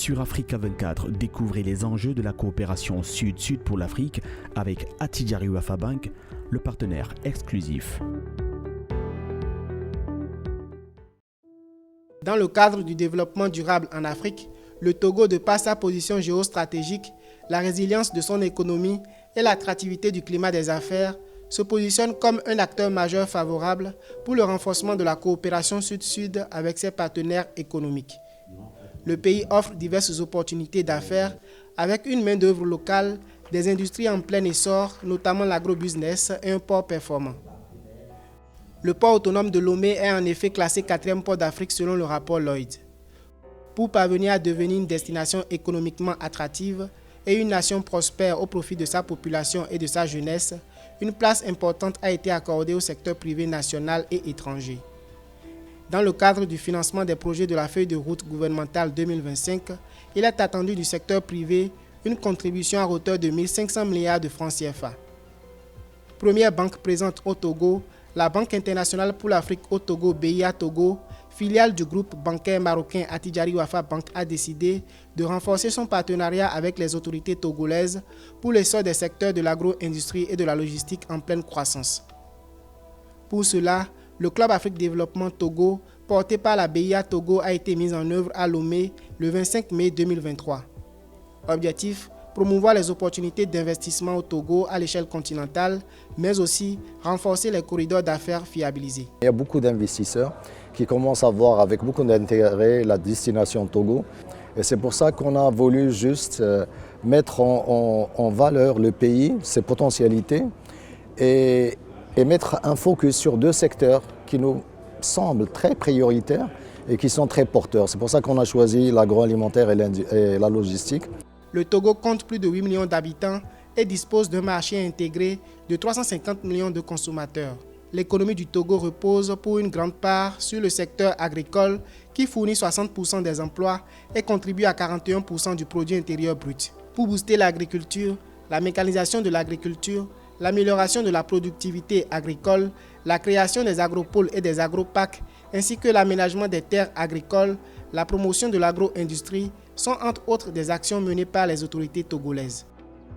Sur Africa 24, découvrez les enjeux de la coopération Sud-Sud pour l'Afrique avec Attijari Wafa Bank, le partenaire exclusif. Dans le cadre du développement durable en Afrique, le Togo, de par sa position géostratégique, la résilience de son économie et l'attractivité du climat des affaires, se positionne comme un acteur majeur favorable pour le renforcement de la coopération Sud-Sud avec ses partenaires économiques. Le pays offre diverses opportunités d'affaires avec une main-d'œuvre locale, des industries en plein essor, notamment l'agrobusiness et un port performant. Le port autonome de Lomé est en effet classé 4e port d'Afrique selon le rapport Lloyd. Pour parvenir à devenir une destination économiquement attractive et une nation prospère au profit de sa population et de sa jeunesse, une place importante a été accordée au secteur privé national et étranger. Dans le cadre du financement des projets de la feuille de route gouvernementale 2025, il est attendu du secteur privé une contribution à hauteur de 1 500 milliards de francs CFA. Première banque présente au Togo, la Banque internationale pour l'Afrique au Togo, BIA Togo, filiale du groupe bancaire marocain Attijari Wafa Bank, a décidé de renforcer son partenariat avec les autorités togolaises pour l'essor des secteurs de l'agro-industrie et de la logistique en pleine croissance. Pour cela, le Club Afrique Développement Togo, porté par la BIA Togo, a été mis en œuvre à Lomé le 25 mai 2023. Objectif: promouvoir les opportunités d'investissement au Togo à l'échelle continentale, mais aussi renforcer les corridors d'affaires fiabilisés. Il y a beaucoup d'investisseurs qui commencent à voir avec beaucoup d'intérêt la destination Togo. Et c'est pour ça qu'on a voulu juste mettre en valeur le pays, ses potentialités, et mettre un focus sur 2 secteurs qui nous semblent très prioritaires et qui sont très porteurs. C'est pour ça qu'on a choisi l'agroalimentaire et la logistique. Le Togo compte plus de 8 millions d'habitants et dispose d'un marché intégré de 350 millions de consommateurs. L'économie du Togo repose pour une grande part sur le secteur agricole qui fournit 60% des emplois et contribue à 41% du produit intérieur brut. Pour booster l'agriculture, la mécanisation de l'agriculture, l'amélioration de la productivité agricole, la création des agropoles et des agroparcs, ainsi que l'aménagement des terres agricoles, la promotion de l'agro-industrie sont entre autres des actions menées par les autorités togolaises.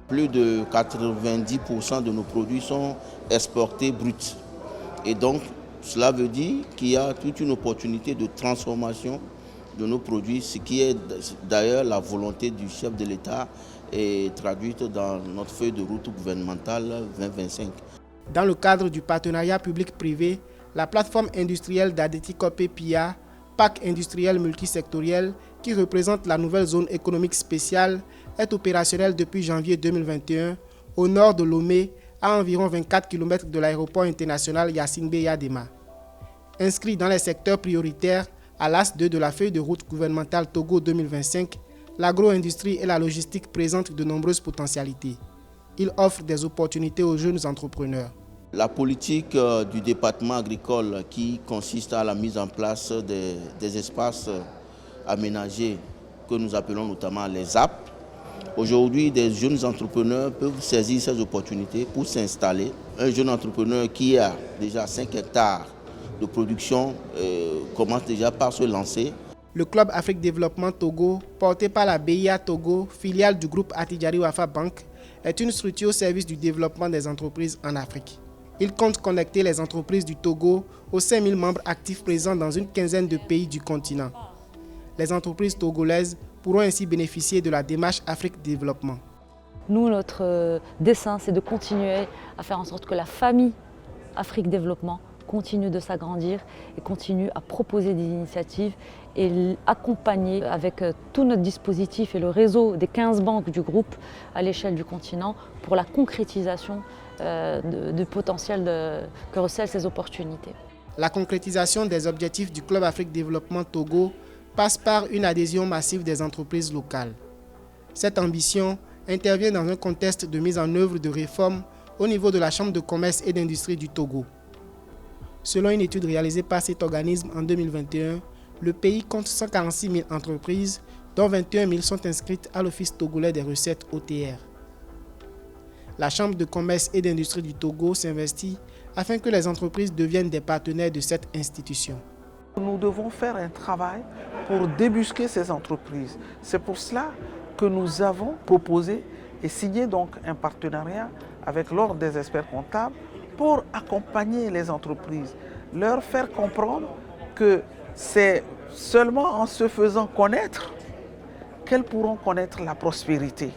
Plus de 90% de nos produits sont exportés bruts. Et donc, cela veut dire qu'il y a toute une opportunité de transformation de nos produits, ce qui est d'ailleurs la volonté du chef de l'État et traduite dans notre feuille de route gouvernementale 2025. Dans le cadre du partenariat public-privé, la plateforme industrielle d'Adeti-Copé PIA, PAC industriel multisectoriel, qui représente la nouvelle zone économique spéciale, est opérationnelle depuis janvier 2021 au nord de Lomé, à environ 24 km de l'aéroport international Yassine Yadema. Inscrit dans les secteurs prioritaires à l'AS 2 de la feuille de route gouvernementale Togo 2025, l'agro-industrie et la logistique présentent de nombreuses potentialités. Il offre des opportunités aux jeunes entrepreneurs. La politique du département agricole qui consiste à la mise en place des espaces aménagés que nous appelons notamment les ZAP. Aujourd'hui, des jeunes entrepreneurs peuvent saisir ces opportunités pour s'installer. Un jeune entrepreneur qui a déjà 5 hectares de production commence déjà par se lancer. Le Club Afrique Développement Togo, porté par la BIA Togo, filiale du groupe Attijari Wafa Bank, est une structure au service du développement des entreprises en Afrique. Il compte connecter les entreprises du Togo aux 5000 membres actifs présents dans une quinzaine de pays du continent. Les entreprises togolaises pourront ainsi bénéficier de la démarche Afrique Développement. Nous, notre dessein, c'est de continuer à faire en sorte que la famille Afrique Développement continue de s'agrandir et continue à proposer des initiatives et accompagner avec tout notre dispositif et le réseau des 15 banques du groupe à l'échelle du continent pour la concrétisation du potentiel que recèlent ces opportunités. La concrétisation des objectifs du Club Afrique Développement Togo passe par une adhésion massive des entreprises locales. Cette ambition intervient dans un contexte de mise en œuvre de réformes au niveau de la Chambre de commerce et d'industrie du Togo. Selon une étude réalisée par cet organisme en 2021, le pays compte 146 000 entreprises, dont 21 000 sont inscrites à l'Office togolais des recettes OTR. La Chambre de commerce et d'industrie du Togo s'investit afin que les entreprises deviennent des partenaires de cette institution. Nous devons faire un travail pour débusquer ces entreprises. C'est pour cela que nous avons proposé et signé donc un partenariat avec l'Ordre des experts comptables pour accompagner les entreprises, leur faire comprendre que c'est seulement en se faisant connaître qu'elles pourront connaître la prospérité.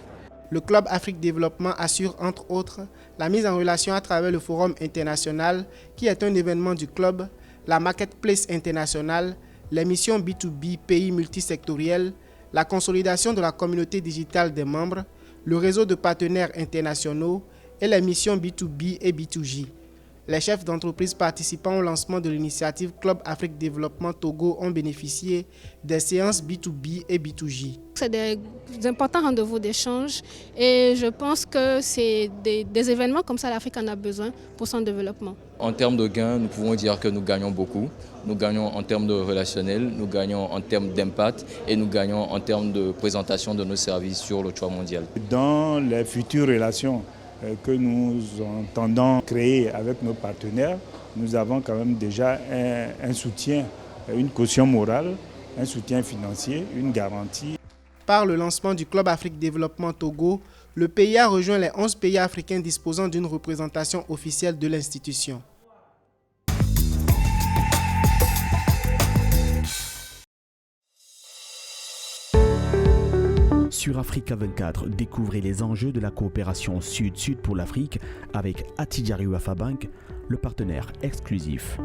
Le Club Afrique Développement assure entre autres la mise en relation à travers le Forum international qui est un événement du club, la Marketplace internationale, les missions B2B pays multisectoriels, la consolidation de la communauté digitale des membres, le réseau de partenaires internationaux et les missions B2B et B2J. Les chefs d'entreprise participant au lancement de l'initiative Club Afrique Développement Togo ont bénéficié des séances B2B et B2J. C'est des importants rendez-vous d'échange et je pense que c'est des événements comme ça, l'Afrique en a besoin pour son développement. En termes de gains, nous pouvons dire que nous gagnons beaucoup. Nous gagnons en termes de relationnel, nous gagnons en termes d'impact et nous gagnons en termes de présentation de nos services sur le toit mondial. Dans les futures relations que nous entendons créer avec nos partenaires, nous avons quand même déjà un soutien, une caution morale, un soutien financier, une garantie. Par le lancement du Club Afrique Développement Togo, le pays a rejoint les 11 pays africains disposant d'une représentation officielle de l'institution. Sur Africa 24, découvrez les enjeux de la coopération Sud-Sud pour l'Afrique avec Attijari Wafa Bank, le partenaire exclusif.